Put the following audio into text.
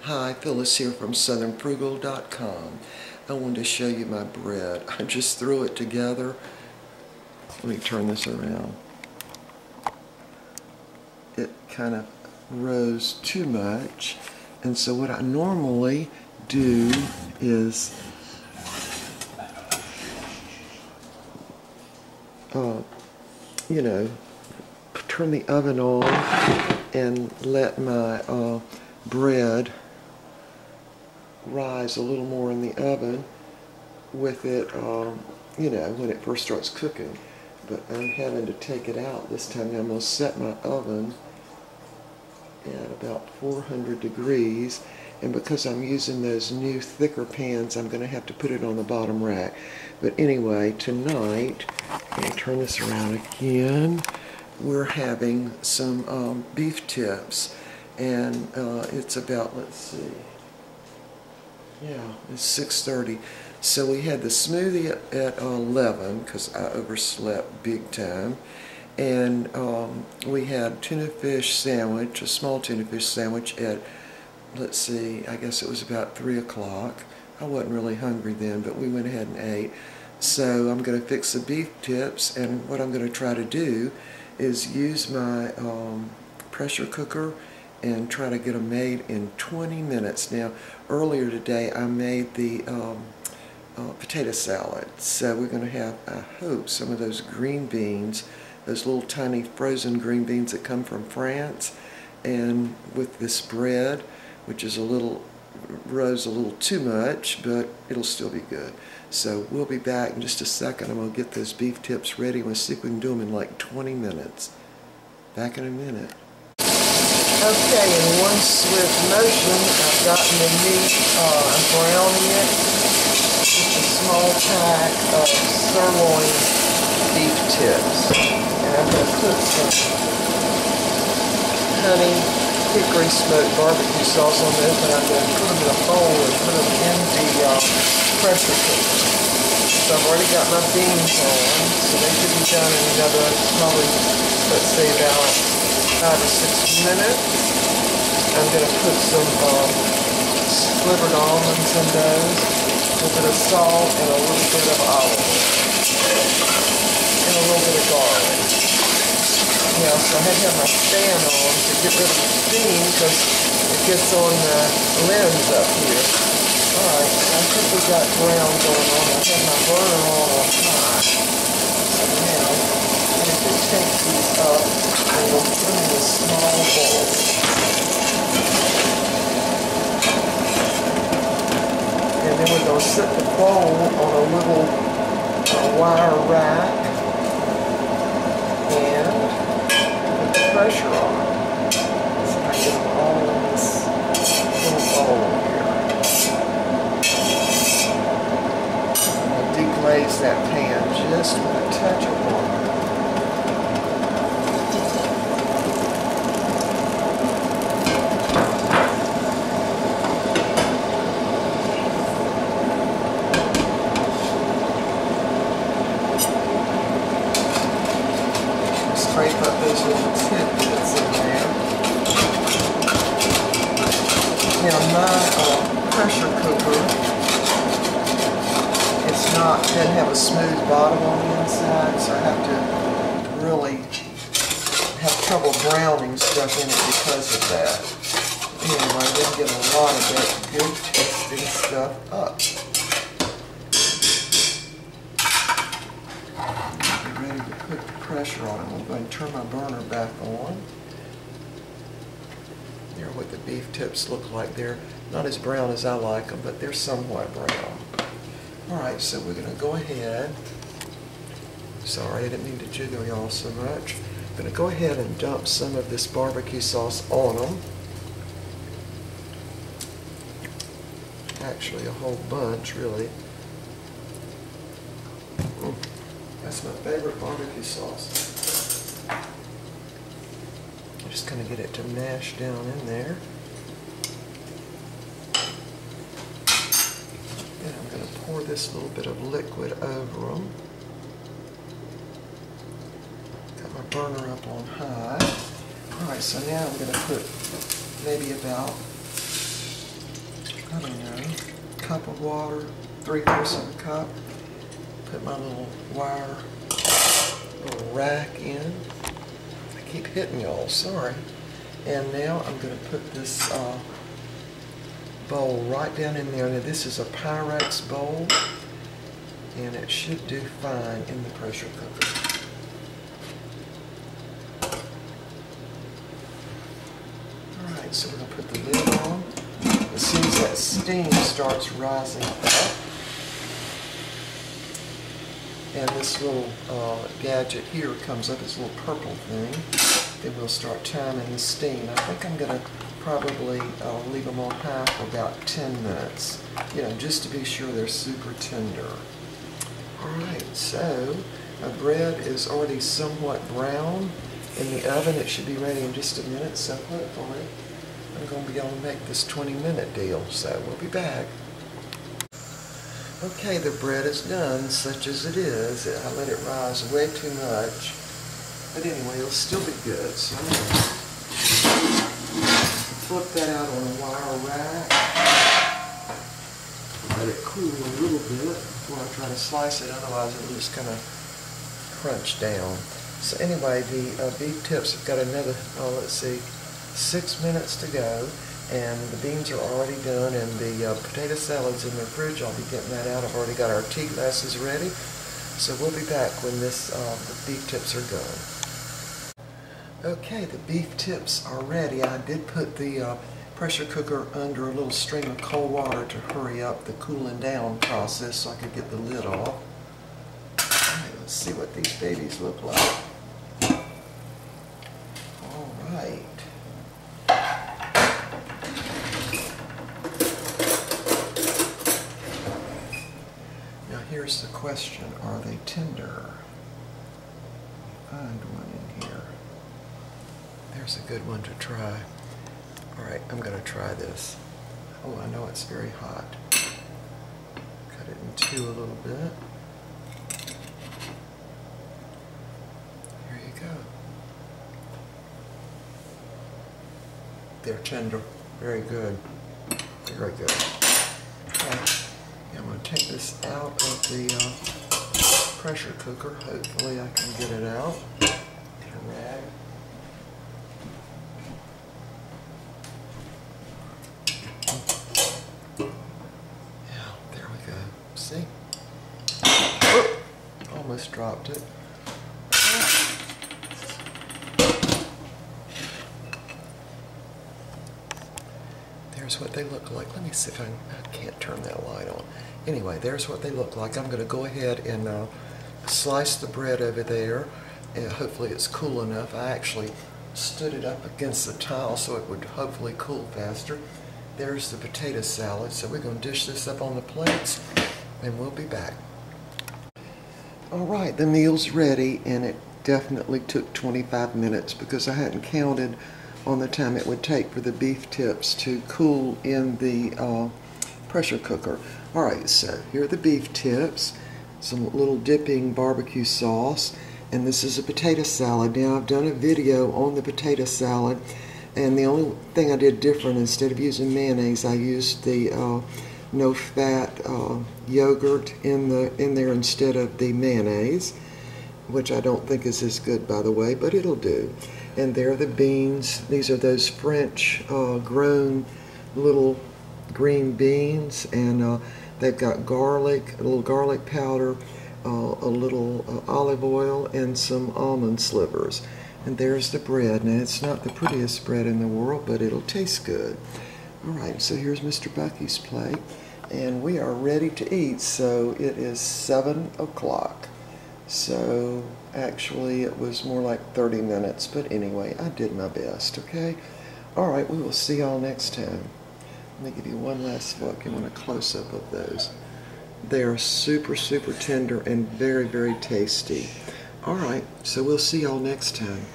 Hi, Phyllis here from southernfrugal.com. I wanted to show you my bread. I just threw it together. Let me turn this around. It kind of rose too much, and so what I normally do is turn the oven on and let my bread rise a little more in the oven with it, when it first starts cooking. But I'm having to take it out this time. I'm going to set my oven at about 400 degrees, and because I'm using those new thicker pans, I'm going to have to put it on the bottom rack. But anyway, tonight, let me turn this around again, we're having some beef tips, and it's about, let's see, it's 6:30. So we had the smoothie at 11 because I overslept big time, and we had tuna fish sandwich, a small tuna fish sandwich at, let's see, I guess it was about 3 o'clock. I wasn't really hungry then, but we went ahead and ate. So I'm going to fix the beef tips, and what I'm going to try to do is use my pressure cooker and try to get them made in 20 minutes. Now, earlier today I made the potato salad, so we're going to have, I hope, some of those green beans, those little tiny frozen green beans that come from France, and with this bread, which is rose a little too much, but it'll still be good. So we'll be back in just a second. I'm going to get those beef tips ready. We'll see if we can do them in like 20 minutes. Back in a minute. Okay, in one swift motion, I've gotten the meat, I'm browning it. Just a small pack of sirloin beef tips. And I'm going to put some honey hickory smoked barbecue sauce on this, and I'm going to put them in a bowl and put them in the pressure cooker. So I've already got my beans on, so they should be done in another, probably, let's say about 5 or 6 minutes. I'm going to put some slivered almonds in those, a little bit of salt, and a little bit of olive oil, and a little bit of garlic. Yeah, so I had to have my fan on to get rid of the steam because it gets on the lens up here. Alright, I think we got brown going on. I have my burner on high. So now, I'm going to take these up and we'll put them in a small bowl. And then we're going to set the bowl on a little wire rack and put the pressure on. So I get them all in this little bowl here. Deglaze that pan just with a touch of water. Scrape up those little tidbits in there. Now my pressure cooker, doesn't have a smooth bottom on the inside, so I have to really have trouble browning stuff in it because of that. Anyway, I didn't get a lot of that good tasting stuff up. I'm ready to put the pressure on it. I'm going to turn my burner back on. There are what the beef tips look like. They're not as brown as I like them, but they're somewhat brown. Alright, so we're going to go ahead, sorry I didn't mean to jiggle y'all so much, I'm going to go ahead and dump some of this barbecue sauce on them. Actually a whole bunch, really. That's my favorite barbecue sauce. I'm just going to get it to mash down in there. And I'm going to pour this little bit of liquid over them. Got my burner up on high. Alright, so now I'm going to put maybe about I don't know, cup of water, 3/4 of a cup. Put my little wire little rack in. I keep hitting y'all, sorry. And now I'm going to put this bowl right down in there. Now this is a Pyrex bowl, and it should do fine in the pressure cooker. Alright, so we're going to put the lid on. As soon as that steam starts rising up, and this little gadget here comes up, this little purple thing, then we'll start timing the steam. I think I'm going to probably leave them on high for about 10 minutes, you know, just to be sure they're super tender. Alright, so my bread is already somewhat brown in the oven. It should be ready in just a minute, so hopefully I'm going to be able to make this 20-minute deal, so we'll be back. Okay, the bread is done, such as it is. I let it rise way too much. But anyway, it'll still be good. So I'm going to flip that out on a wire rack. Let it cool a little bit before I try to slice it, otherwise it'll just kind of crunch down. So anyway, the beef tips have got another, let's see, 6 minutes to go. And the beans are already done, and the potato salad's in the fridge. I'll be getting that out. I've already got our tea glasses ready. So we'll be back when the beef tips are done. Okay, the beef tips are ready. I did put the pressure cooker under a little stream of cold water to hurry up the cooling down process so I could get the lid off. All right, let's see what these babies look like. All right. Here's the question, are they tender? Find one in here. There's a good one to try. Alright, I'm going to try this. Oh, I know it's very hot. Cut it in two a little bit. Here you go. They're tender. Very good. Very good. Okay. I'm going to take this out of the pressure cooker. Hopefully I can get it out. Get a rag. Yeah, there we go. See? Oh, almost dropped it. There's what they look like. Let me see if I can't turn that light on. Anyway, there's what they look like. I'm going to go ahead and slice the bread over there. And hopefully it's cool enough. I actually stood it up against the tile so it would hopefully cool faster. There's the potato salad. So we're going to dish this up on the plates and we'll be back. Alright, the meal's ready, and it definitely took 25 minutes because I hadn't counted on the time it would take for the beef tips to cool in the pressure cooker. Alright, so here are the beef tips, some little dipping barbecue sauce, and this is a potato salad. Now I've done a video on the potato salad, and the only thing I did different, instead of using mayonnaise, I used the no-fat yogurt in there instead of the mayonnaise, which I don't think is as good, by the way, but it'll do. And there are the beans. These are those French grown little green beans, and they've got garlic, a little garlic powder, a little olive oil, and some almond slivers. And there's the bread. Now it's not the prettiest bread in the world, but it'll taste good. Alright, so here's Mr. Bucky's plate, and we are ready to eat. So it is 7 o'clock. So actually it was more like 30 minutes, but anyway, I did my best, okay? Alright, we will see y'all next time. Let me give you one last look. You want a close-up of those. They are super, super tender and very, very tasty. Alright, so we'll see y'all next time.